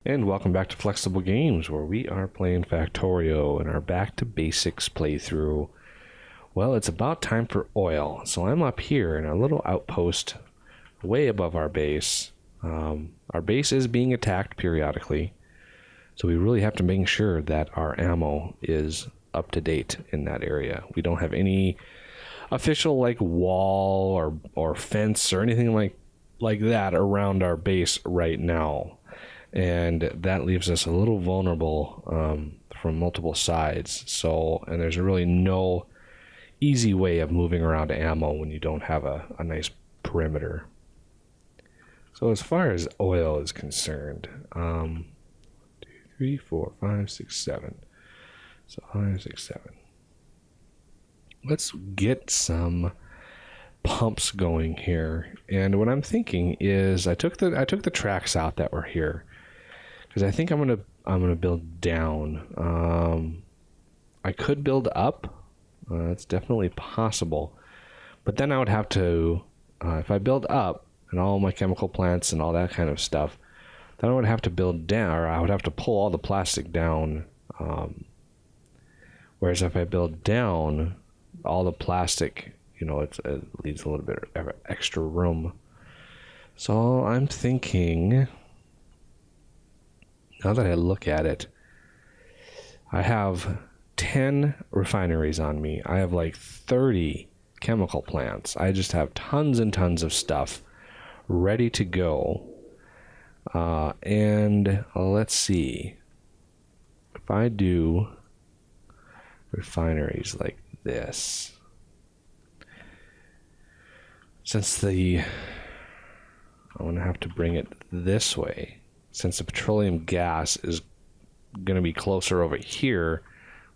And welcome back to Flexible Games, where we are playing Factorio in our Back to Basics playthrough. Well, it's about time for oil, so I'm up here in a little outpost way above our base. Our base is being attacked periodically, so we really have to make sure that our ammo is up to date in that area. We don't have any official wall or fence or anything like that around our base right now. And that leaves us a little vulnerable from multiple sides. And there's really no easy way of moving around ammo when you don't have a nice perimeter. So as far as oil is concerned, 2, 3, 4, 5, 6, 7. So 5, 6, 7. Let's get some pumps going here. And what I'm thinking is I took the tracks out that were here, because I think I'm gonna build down. I could build up. It's definitely possible, but then I would have to, if I build up and all my chemical plants and all that kind of stuff, then I would have to build down, or I would have to pull all the plastic down. Whereas if I build down, all the plastic, it leaves a little bit of extra room. So I'm thinking, now that I look at it, I have 10 refineries on me. I have like 30 chemical plants. I just have tons and tons of stuff ready to go. And let's see. If I do refineries like this, since I'm going to have to bring it this way, since the petroleum gas is going to be closer over here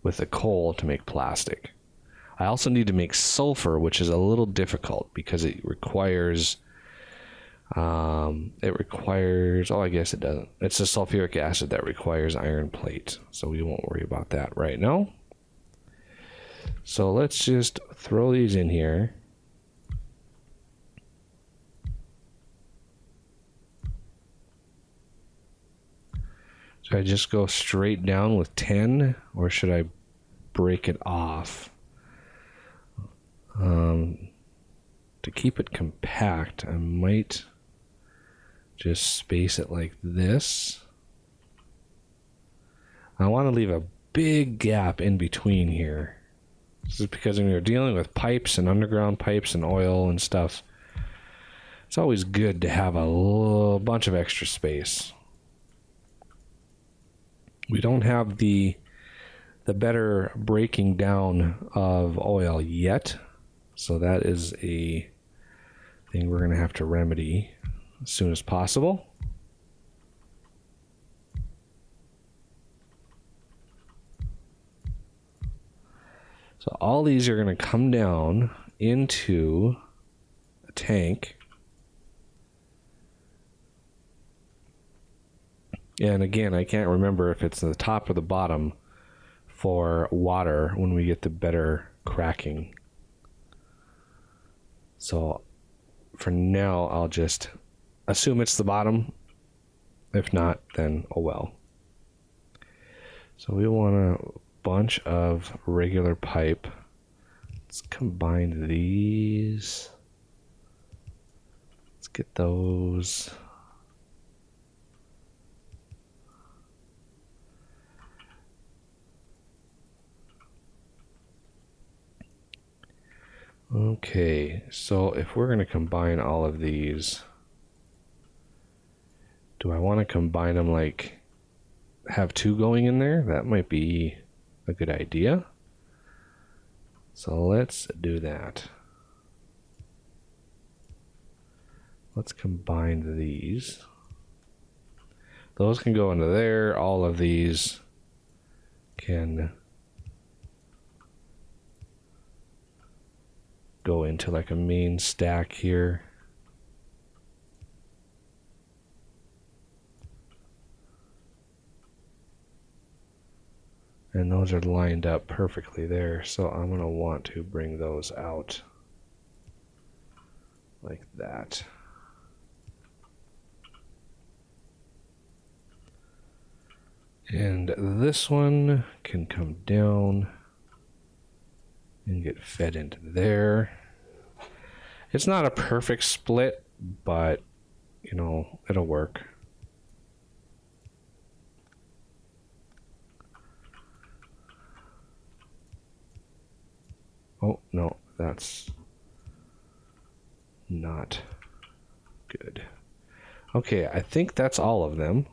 with the coal to make plastic. I also need to make sulfur, which is a little difficult because it requires, oh, I guess it doesn't. It's the sulfuric acid that requires iron plate, so we won't worry about that right now. So let's just throw these in here. Should I just go straight down with 10, or should I break it off? To keep it compact, I might just space it like this. I want to leave a big gap in between here. This is because when you're dealing with pipes and underground pipes and oil and stuff, it's always good to have a little bunch of extra space. We don't have the better breaking down of oil yet, so that is a thing we're going to have to remedy as soon as possible. So all these are going to come down into a tank. And again, I can't remember if it's the top or the bottom for water when we get the better cracking. So for now, I'll just assume it's the bottom. If not, then oh well. So we want a bunch of regular pipe. Let's combine these. Let's get those. Okay, so if we're going to combine all of these, do I want to combine them have 2 going in there? That might be a good idea. So let's do that. Let's combine these. Those can go into there. All of these can go into a main stack here. And those are lined up perfectly there, so I'm going to want to bring those out like that. And this one can come down and get fed into there. It's not a perfect split, but you know, it'll work. Oh, no, that's not good. Okay, I think that's all of them.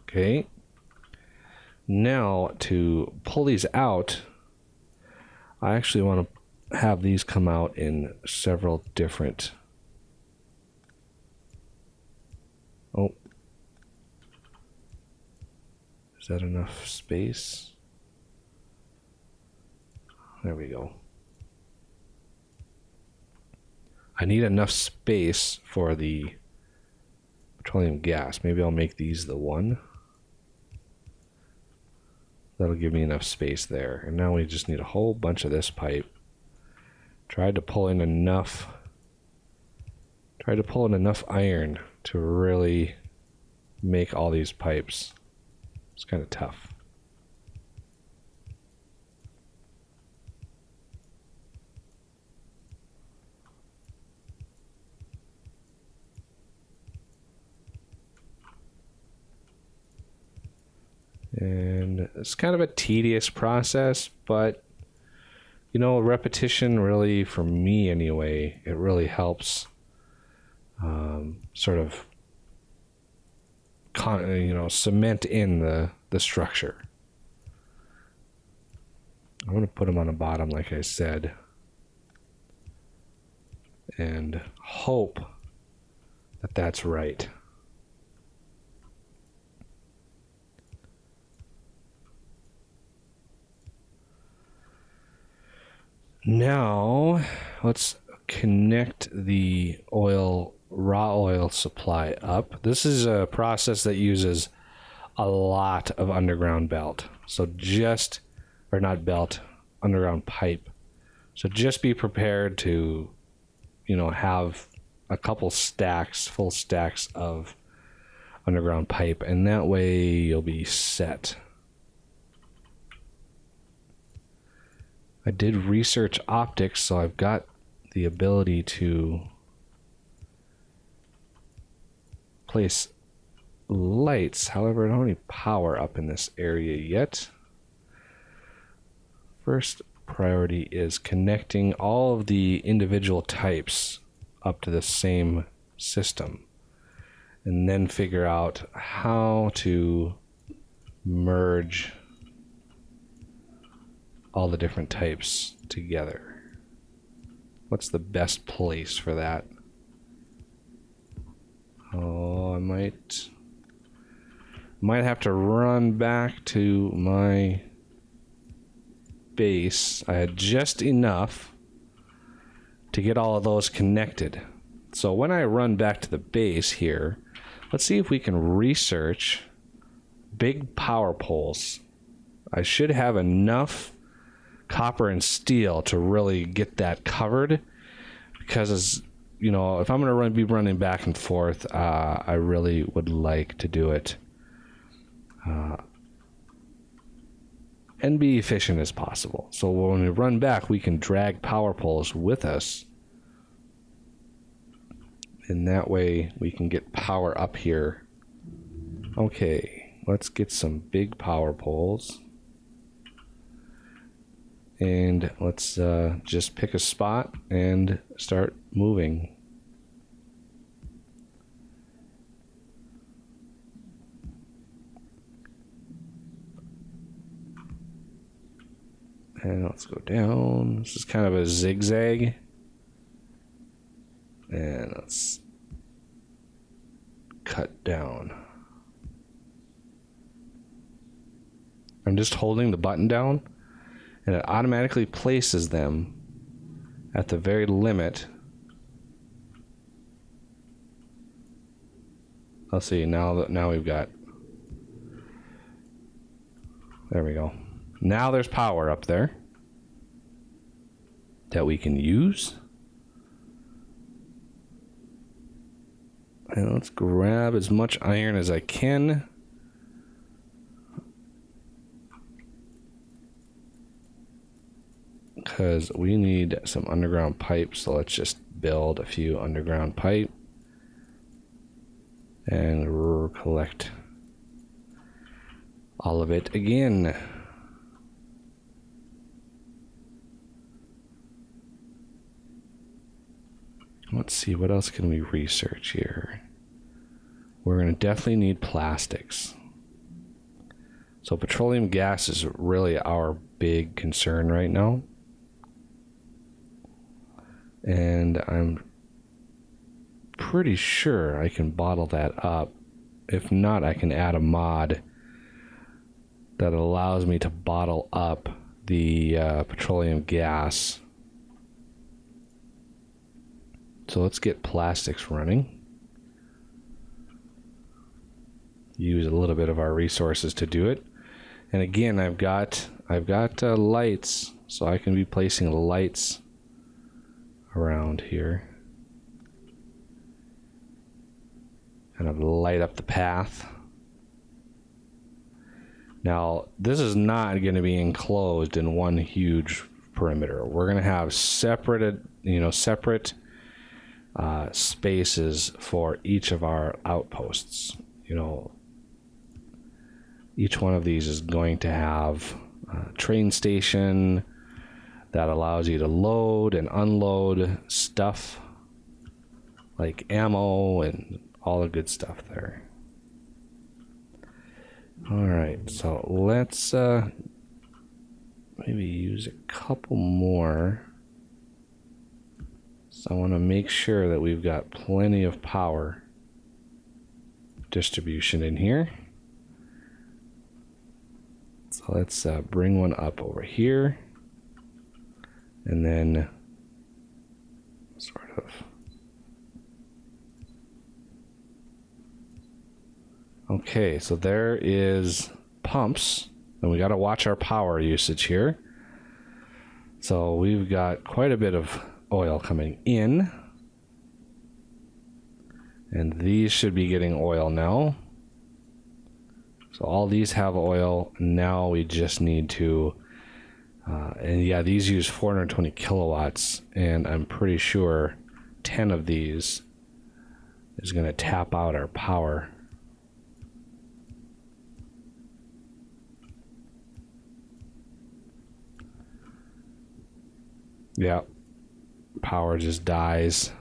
Okay. Now, to pull these out, I actually want to have these come out in several different... Oh. Is that enough space? There we go. I need enough space for the petroleum gas. Maybe I'll make these the one. That'll give me enough space there. And now we just need a whole bunch of this pipe. Tried to pull in enough iron to really make all these pipes. It's kind of tough. And it's kind of a tedious process, but you know, repetition really, for me anyway, it really helps sort of cement in the structure. I'm going to put them on the bottom like I said, and hope that that's right. Now, let's connect the raw oil supply up. This is a process that uses a lot of underground belt. So underground pipe. So just be prepared to, have a couple full stacks of underground pipe, and that way you'll be set. I did research optics, so I've got the ability to place lights. However, I don't have any power up in this area yet. First priority is connecting all of the individual types up to the same system, and then figure out how to merge all the different types together. What's the best place for that? Oh, I might have to run back to my base. I had just enough to get all of those connected. So when I run back to the base here, let's see if we can research big power poles. I should have enough copper and steel to really get that covered, because if I'm going to be running back and forth, I really would like to do it and be efficient as possible. So when we run back, we can drag power poles with us, and that way we can get power up here. Okay, let's get some big power poles. And let's just pick a spot and start moving. And let's go down. This is kind of a zigzag. And let's cut down. I'm just holding the button down, and it automatically places them at the very limit. Let's see, now we've got, there we go. Now there's power up there that we can use. And let's grab as much iron as I can. because we need some underground pipe. So let's just build a few underground pipe and collect all of it again. Let's see, what else can we research here? We're going to definitely need plastics. So petroleum gas is really our big concern right now. And I'm pretty sure I can bottle that up. If not, I can add a mod that allows me to bottle up the petroleum gas. So let's get plastics running. Use a little bit of our resources to do it. And again, I've got lights, so I can be placing lights around here. Kind of light up the path. Now, this is not going to be enclosed in one huge perimeter. We're going to have separate spaces for each of our outposts. Each one of these is going to have a train station that allows you to load and unload stuff like ammo and all the good stuff there. All right, so let's maybe use a couple more. So I want to make sure that we've got plenty of power distribution in here. So let's bring one up over here. And then sort of. Okay, so there is pumps. And we got to watch our power usage here. So we've got quite a bit of oil coming in. And these should be getting oil now. So all these have oil. Now we just need to, and yeah, these use 420 kilowatts, and I'm pretty sure 10 of these is going to tap out our power. Yeah, power just dies.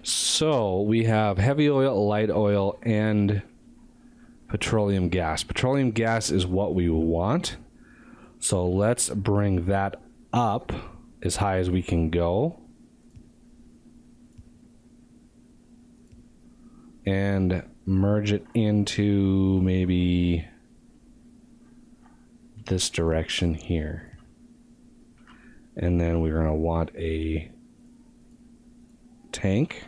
So we have heavy oil, light oil, and petroleum gas. Petroleum gas is what we want. So let's bring that up as high as we can go. And merge it into maybe this direction here. And then we're going to want a tank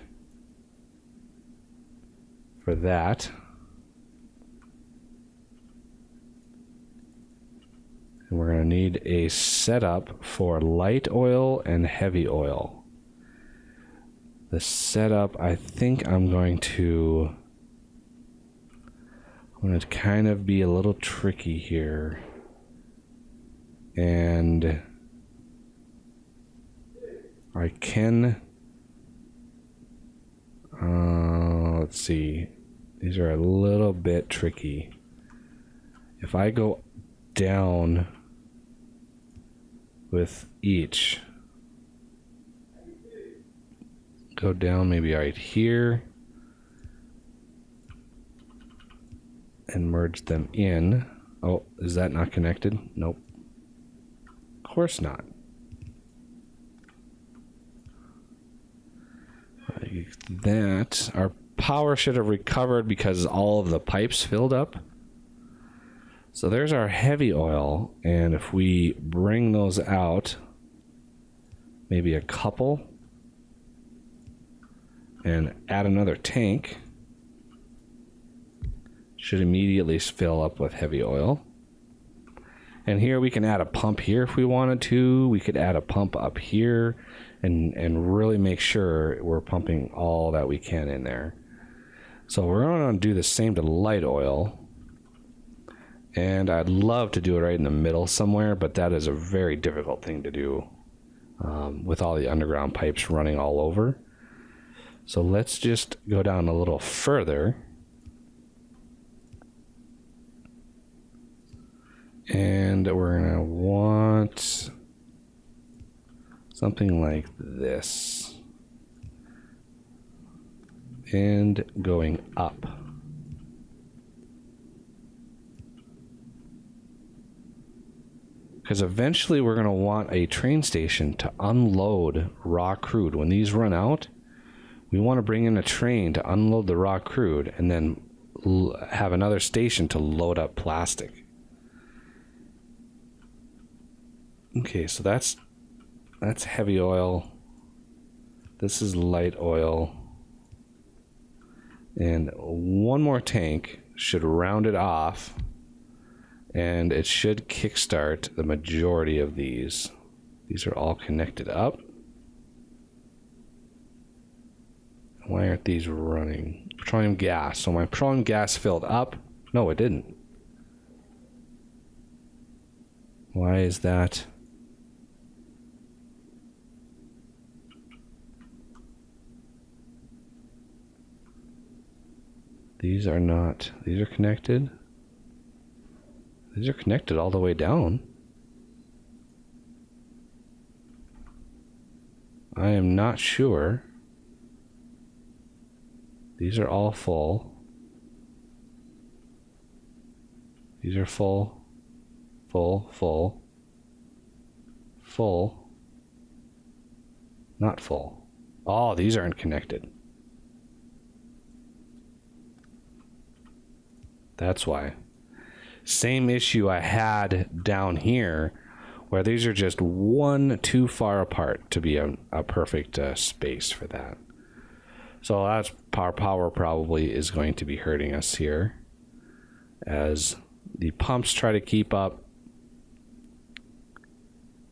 for that. And we're going to need a setup for light oil and heavy oil. The setup, I think I'm going to kind of be a little tricky here. And I can, let's see, these are a little bit tricky. If I go down with each, go down maybe right here and merge them in. Oh, is that not connected? Nope. Of course not. Like that. Our power should have recovered because all of the pipes filled up. So there's our heavy oil, and if we bring those out, maybe a couple, and add another tank, should immediately fill up with heavy oil. And here we can add a pump here if we wanted to. We could add a pump up here and really make sure we're pumping all that we can in there. So we're going to do the same to light oil. And I'd love to do it right in the middle somewhere, but that is a very difficult thing to do with all the underground pipes running all over. So let's just go down a little further. And we're going to want something like this. And going up. Because eventually we're going to want a train station to unload raw crude. When these run out, we want to bring in a train to unload the raw crude and then have another station to load up plastic. Okay, so that's heavy oil. This is light oil. And one more tank should round it off. And it should kickstart the majority of these. These are all connected up. Why aren't these running? Petroleum gas. So my petroleum gas filled up. No, it didn't. Why is that? These are not. These are connected. These are connected all the way down. I am not sure. These are all full. These are full, full, full, full, not full. Oh, these aren't connected. That's why. Same issue I had down here, where these are just one too far apart to be a perfect space for that. So that's our power probably is going to be hurting us here as the pumps try to keep up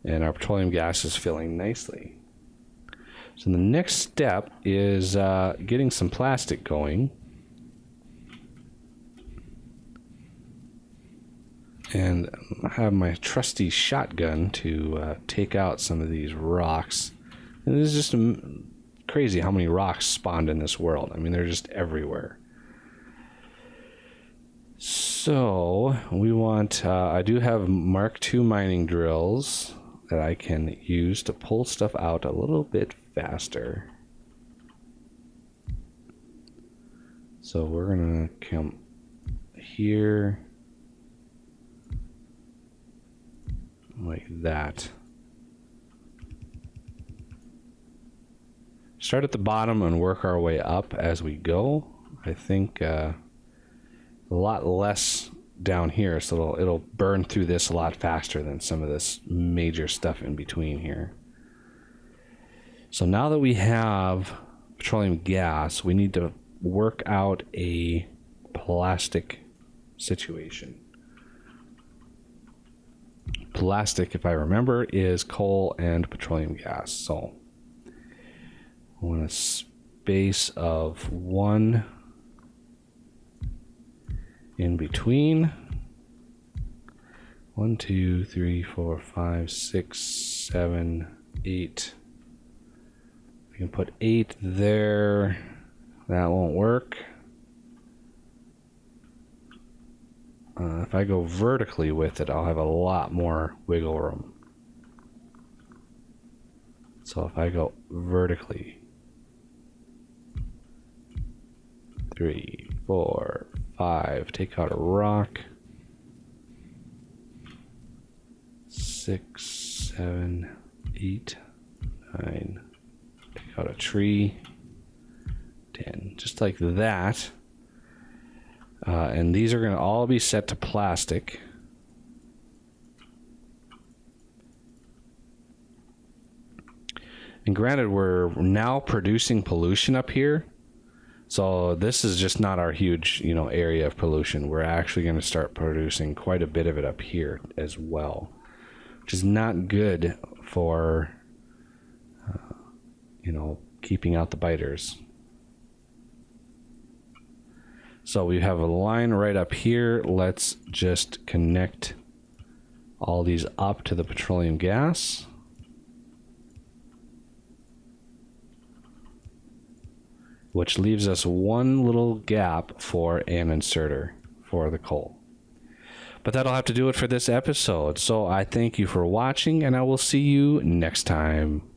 and our petroleum gas is filling nicely. So the next step is getting some plastic going. And I have my trusty shotgun to take out some of these rocks. And it is just crazy how many rocks spawned in this world. I mean, they're just everywhere. So we want, I do have Mark II mining drills that I can use to pull stuff out a little bit faster. So we're gonna come here. Like that. Start at the bottom and work our way up as we go. I think a lot less down here, so it'll burn through this a lot faster than some of this major stuff in between here. So now that we have petroleum gas, we need to work out a plastic situation. Plastic, if I remember, is coal and petroleum gas. So I want a space of 1 in between. 1, 2, 3, 4, 5, 6, 7, 8. I can put 8 there. That won't work. If I go vertically with it, I'll have a lot more wiggle room. So if I go vertically, 3, 4, 5, take out a rock, 6, 7, 8, 9, take out a tree, 10, just like that. And these are going to all be set to plastic. And granted, we're now producing pollution up here. So this is just not our huge, area of pollution. We're actually going to start producing quite a bit of it up here as well, which is not good for, keeping out the biters. So we have a line right up here. Let's just connect all these up to the petroleum gas. Which leaves us one little gap for an inserter for the coal. But that'll have to do it for this episode. So I thank you for watching, and I will see you next time.